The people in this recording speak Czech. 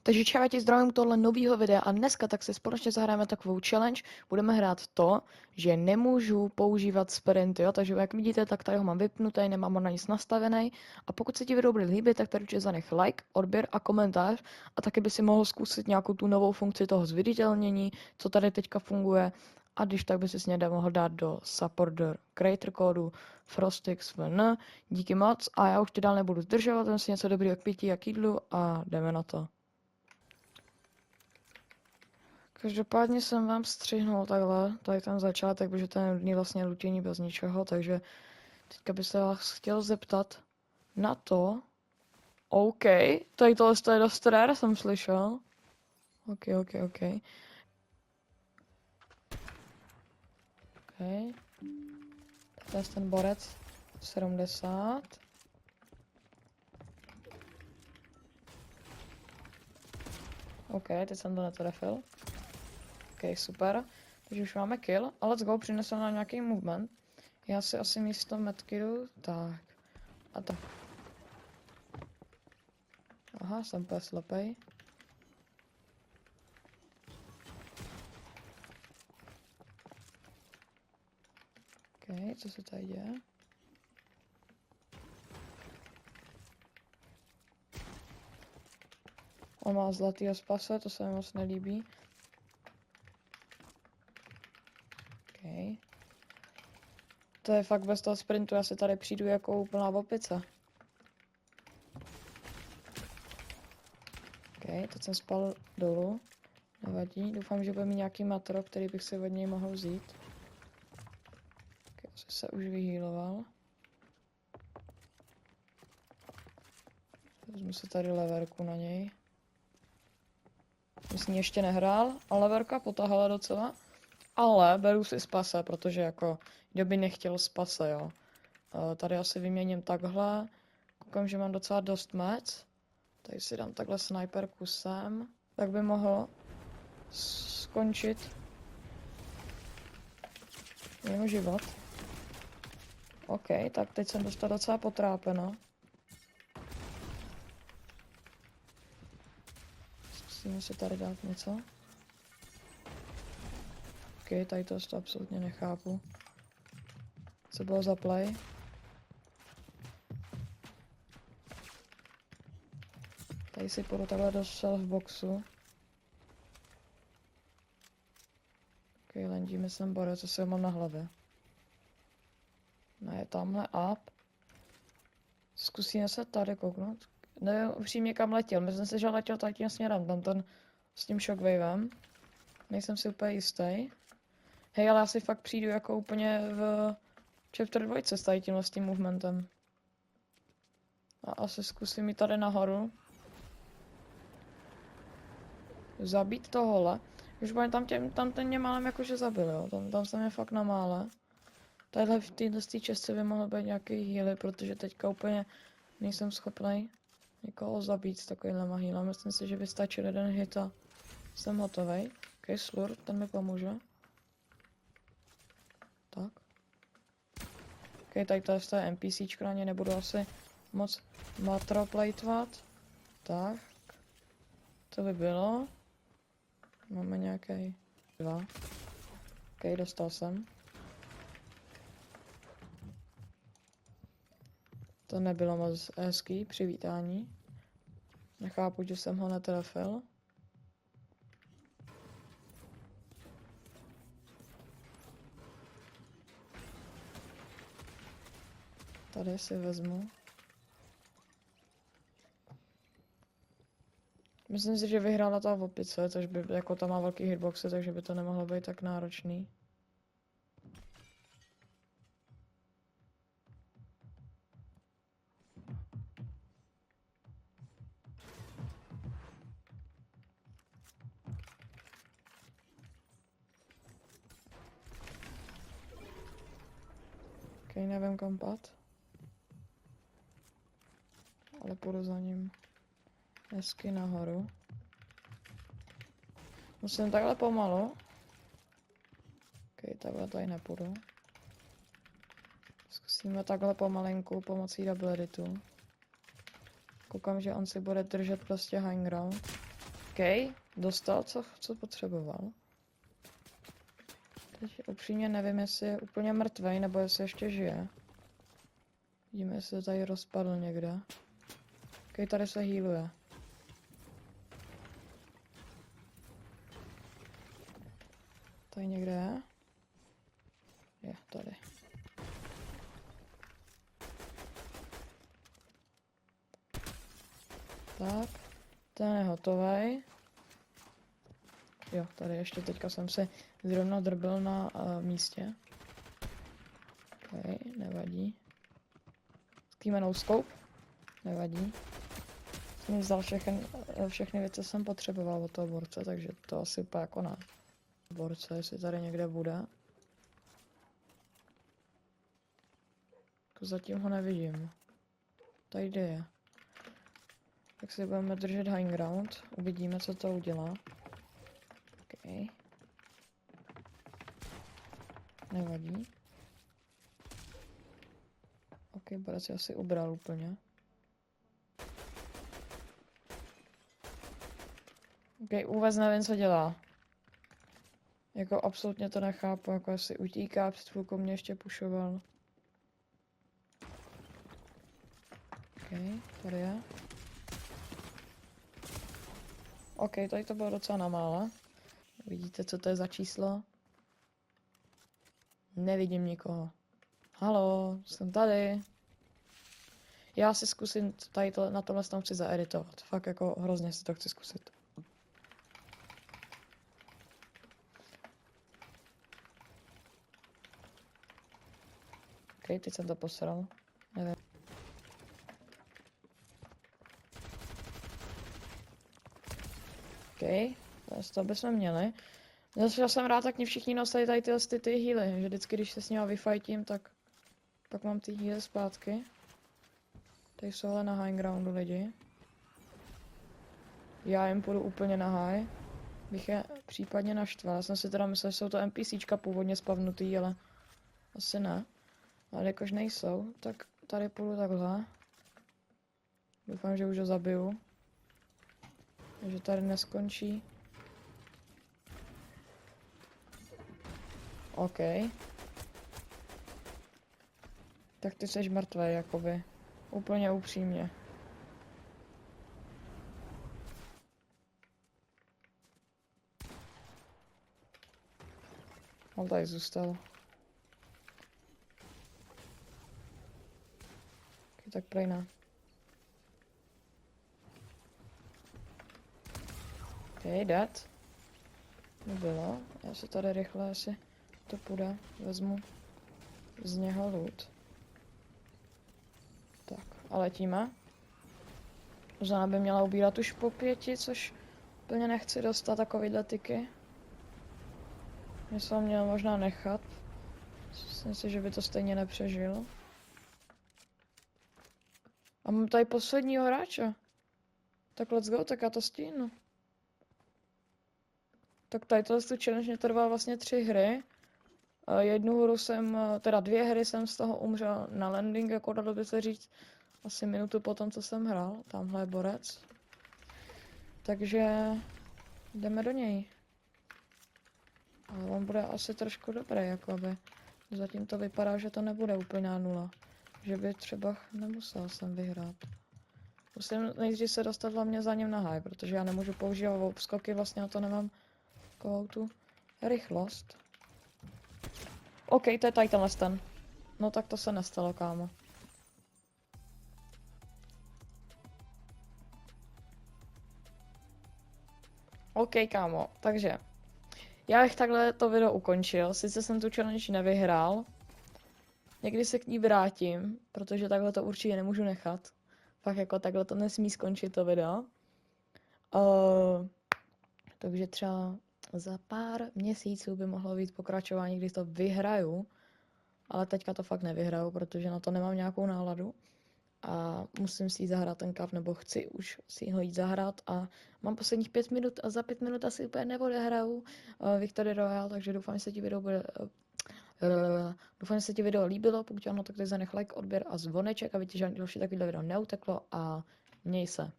Takže čau, zdravím tohle novýho videa a dneska tak si společně zahrajeme takovou challenge. Budeme hrát to, že nemůžu používat sprint, jo? Takže jak vidíte, tak tady ho mám vypnutý, nemám ho na nic nastavený. A pokud se ti video bude líbit, tak tady určitě zanech like, odběr a komentář. A taky by si mohl zkusit nějakou tu novou funkci toho zviditelnění, co tady teďka funguje. A když tak by si někde mohl dát do supporter creator kódu FrostXVN. Díky moc a já už ti dál nebudu zdržovat, jen si něco dobrýho k pití a k jídlu a jdeme na to. Každopádně jsem vám střihnul takhle, tady ten začátek, protože to je nudný vlastně lutění bez ničeho, takže teďka bych se vás chtěl zeptat na to, OK, tady tohle je dost rare, jsem slyšel. OK. To je ten borec 70. OK, teď jsem to netrefil. OK, super. Takže už máme kill. A let's go, přinesl nám nějaký movement. Já si asi místo metky jdu. Tak. A tak. Aha, jsem úplně slepej. OK, co se tady děje? On má zlatýho spase, to se mi moc nelíbí. OK. To je fakt bez toho sprintu, já si tady přijdu jako úplná opice. OK, teď jsem spal dolů. Nevadí, doufám, že bude mít nějaký matro, který bych si od něj mohl vzít. OK, asi se už vyhýloval. Vezmu si tady leverku na něj. Myslím, ještě nehrál, a leverka potahala docela. Ale beru si spase, protože jako, kdo by nechtěl spase, jo. Tady asi vyměním takhle. Koukám, že mám docela dost mec. Tady si dám takhle sniperku sem. Tak by mohl skončit jeho život. OK, tak teď jsem dostal docela potrápeno. Zkusíme si tady dát něco. OK, tady to absolutně nechápu. Co bylo za play? Tady si půjdu takhle do self-boxu. OK, landíme sem borec, co si ho mám na hlavě. Ne, tamhle up. Zkusíme se tady kouknout. Nevím upřímně kam letěl, myslím si, že letěl tady tím směrem, tam ten s tím shockwavem. Nejsem si úplně jistý. Hej, ale já si fakt přijdu jako úplně v chapter 2 s tady tímhle s tím movementem. A asi zkusím jít tady nahoru. Zabít tohle. Už tam ten mě málem jakože zabil, jo. Tam jsem je fakt na mále. Tadyhle v této čestce by mohl být nějaký healy, protože teďka úplně nejsem schopný někoho zabít s takovýmhle healem. Myslím si, že by stačil jeden hit a jsem hotovej. OK, slur, ten mi pomůže. Tak. OK, tady to je NPCčko, na ně nebudu asi moc matroplejtvat. Tak. To by bylo. Máme nějaký 2. OK, dostal jsem. To nebylo moc hezký přivítání. Nechápu, že jsem ho netrefil. Tady si vezmu. Myslím si, že vyhrála ta opice, což by jako tam má velký hitboxy, takže by to nemohlo být tak náročný. OK, nevím kam pát. Ale půjdu za ním hezky nahoru. Musím takhle pomalu. OK, takhle tady nepůjdu. Zkusíme takhle pomalinku pomocí double editu. Koukám, že on si bude držet prostě high ground. OK, dostal, co potřeboval. Teď upřímně nevím, jestli je úplně mrtvej, nebo jestli ještě žije. Vidíme, jestli se tady rozpadl někde. OK, tady se healuje. Tady někde je? Je, tady. Tak, ten je hotový. Jo, tady ještě teďka jsem si zrovna drbil na místě. OK, nevadí. Skýmenou scope. Nevadí. Jsem vzal všechny věci, co jsem potřeboval od toho borce, takže to asi úplně jako ne. Borce, jestli tady někde bude. Jako zatím ho nevidím. Tady je. Tak si budeme držet high ground. Uvidíme, co to udělá. OK. Nevadí. OK, borec je asi ubral úplně. OK, vůbec nevím, co dělá. Jako absolutně to nechápu, jako asi utíká, před chvilkou mě ještě pušoval. OK, tady je. OK, tady to bylo docela na mále. Vidíte, co to je za číslo? Nevidím nikoho. Halo, jsem tady. Já si zkusím tady na tohle tam chci zaeditovat. Fakt jako hrozně si to chci zkusit. OK, teď jsem to posral. Nevím. OK, to bychom měli. Zase jsem rád, tak mě všichni nosili tady ty healy, že vždycky, když se s nima vyfajtím, tak pak mám ty healy zpátky. Tady jsou ale na high groundu lidi. Já jim půjdu úplně na high. Bych je případně naštval. Já jsem si teda myslel, že jsou to NPCčka původně spavnutý, ale asi ne. Ale jakož nejsou, tak tady půjdu takhle. Doufám, že už ho zabiju. Takže tady neskončí. OK. Tak ty jsi mrtvý, jakoby. Úplně upřímně. On tady zůstal. Okay, tak prej ne. OK, dead. Nebylo. Já se tady rychle asi to půjde. Vezmu z něho loot. Tak, a letíme. Zóna by měla ubírat už po 5, což úplně nechci dostat takovýhle tyky. Mě se ho měl možná nechat. Myslím si, že by to stejně nepřežil. A mám tady posledního hráče. Tak let's go, tak já to stínu. Tak tady tohle challenge mě trvá vlastně 3 hry. Jednu hru jsem, teda 2 hry jsem z toho umřel na landing, jako dalo by se říct. Asi minutu potom, co jsem hrál. Tamhle je borec. Takže jdeme do něj. Ale on bude asi trošku dobrý, jakoby. Zatím to vypadá, že to nebude úplná nula. Že by třeba nemusel jsem vyhrát. Musím nejdřív se dostat hlavně za ním na high, protože já nemůžu používat obskoky, vlastně na to nemám takovou tu rychlost. OK, to je tady tenhle ten. No tak to se nestalo, kámo. OK, kámo, takže já bych takhle to video ukončil. Sice jsem tu challenge nevyhrál. Někdy se k ní vrátím, protože takhle to určitě nemůžu nechat. Fakt jako takhle to nesmí skončit to video. Takže třeba za pár měsíců by mohlo být pokračování, kdy to vyhraju. Ale teďka to fakt nevyhraju, protože na to nemám nějakou náladu. A musím si jít zahrát ten kav, nebo chci už si ho jít zahrát a mám posledních 5 minut a za 5 minut asi úplně neodehraju Victory Royale, takže doufám, že se ti video bude... Doufám, že se ti video líbilo, pokud ano, tak zanech like, odběr a zvoneček, aby ti žádný další takovýhle video neuteklo a měj se.